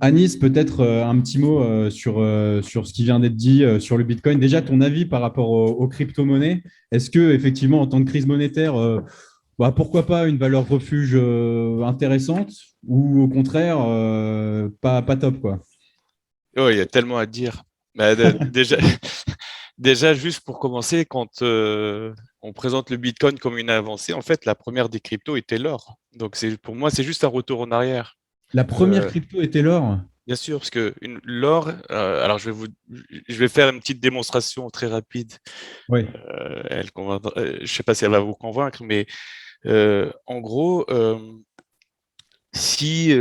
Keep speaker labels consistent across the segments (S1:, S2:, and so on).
S1: Anis, peut-être un petit mot sur ce qui vient d'être dit sur le Bitcoin. Déjà, ton avis par rapport aux crypto-monnaies. Est-ce que, effectivement, en temps de crise monétaire, pourquoi pas une valeur refuge intéressante ou au contraire, pas top, quoi.
S2: Oh, il y a tellement à dire. Bah, déjà, déjà, juste pour commencer, quand on présente le Bitcoin comme une avancée, en fait, la première des cryptos était l'or. Donc, pour moi, c'est juste un retour en arrière.
S1: La première
S2: Euh,
S1: crypto était l'or.
S2: Bien sûr, parce que l'or, alors je vais faire une petite démonstration très rapide.
S1: Oui,
S2: Je ne sais pas si elle va vous convaincre, mais en gros, si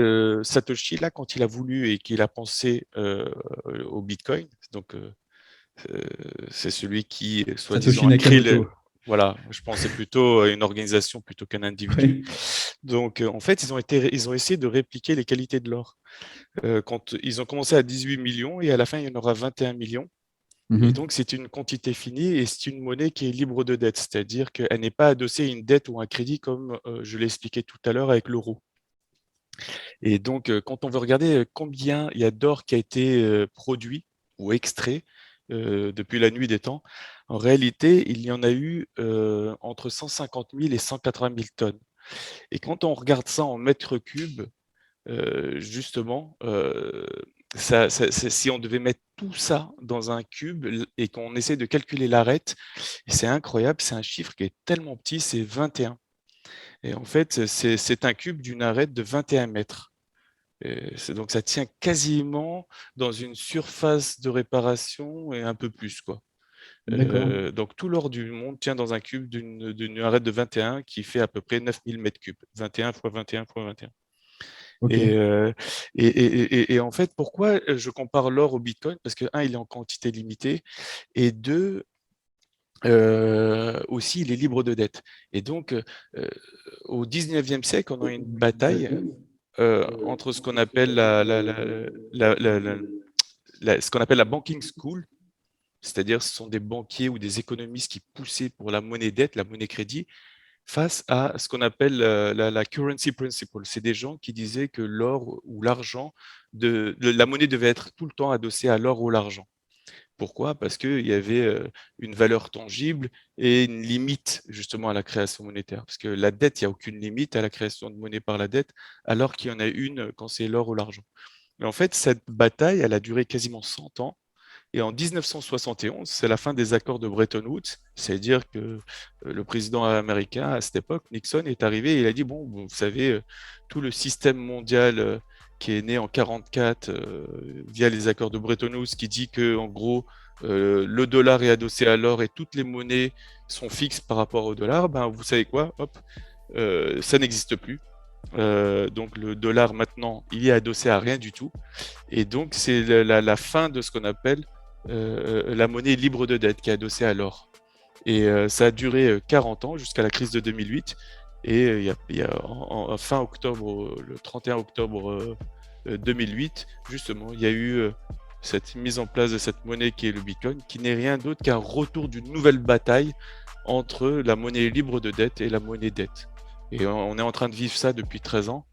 S2: Satoshi, là, quand il a voulu et qu'il a pensé au Bitcoin, donc euh, c'est celui qui,
S1: Satoshi
S2: soi-disant, a créé
S1: Nakamoto.
S2: voilà, je pensais plutôt à une organisation plutôt qu'un individu.
S1: Oui.
S2: Donc, en fait, ils ont essayé de répliquer les qualités de l'or. Quand ils ont commencé à 18 millions et à la fin, il y en aura 21 millions. Et
S1: Mhm.
S2: donc, c'est une quantité finie et c'est une monnaie qui est libre de dette, c'est-à-dire qu'elle n'est pas adossée à une dette ou un crédit comme je l'ai expliqué tout à l'heure avec l'euro. Et donc, quand on veut regarder combien il y a d'or qui a été produit ou extrait depuis la nuit des temps, en réalité, il y en a eu entre 150 000 et 180 000 tonnes. Et quand on regarde ça en mètres cubes, justement, si on devait mettre tout ça dans un cube et qu'on essaie de calculer l'arête, c'est incroyable, c'est un chiffre qui est tellement petit, c'est 21. Et en fait, c'est un cube d'une arête de 21 mètres. Donc ça tient quasiment dans une surface de réparation et un peu plus, quoi.
S1: D'accord.
S2: Donc tout l'or du monde tient dans un cube d'une arête de 21 qui fait à peu près 9000 mètres cubes. 21 fois 21 fois 21.
S1: Ok.
S2: Et, euh, et en fait, pourquoi je compare l'or au Bitcoin? Parce que, un, il est en quantité limitée, et deux, aussi, il est libre de dette. Et donc, au 19e siècle, on a une bataille entre ce qu'on appelle ce qu'on appelle la banking school, c'est-à-dire ce sont des banquiers ou des économistes qui poussaient pour la monnaie dette, la monnaie crédit, face à ce qu'on appelle la currency principle. C'est des gens qui disaient que l'or ou l'argent, la monnaie devait être tout le temps adossée à l'or ou l'argent. Pourquoi? Parce qu'il y avait une valeur tangible et une limite justement à la création monétaire. Parce que la dette, il n'y a aucune limite à la création de monnaie par la dette, alors qu'il y en a une quand c'est l'or ou l'argent. Et en fait, cette bataille, elle a duré quasiment 100 ans. Et en 1971, c'est la fin des accords de Bretton Woods, c'est-à-dire que le président américain à cette époque, Nixon, est arrivé et il a dit, bon, vous savez, tout le système mondial qui est né en 1944 via les accords de Bretton Woods, qui dit que en gros, le dollar est adossé à l'or et toutes les monnaies sont fixes par rapport au dollar, ben, vous savez quoi, hop, ça n'existe plus. Donc le dollar maintenant, il est adossé à rien du tout. Et donc c'est la fin de ce qu'on appelle la monnaie libre de dette qui est adossée à l'or. Et ça a duré 40 ans jusqu'à la crise de 2008. Et fin octobre, le 31 octobre 2008, justement, il y a eu cette mise en place de cette monnaie qui est le Bitcoin, qui n'est rien d'autre qu'un retour d'une nouvelle bataille entre la monnaie libre de dette et la monnaie dette. Et on est en train de vivre ça depuis 13 ans.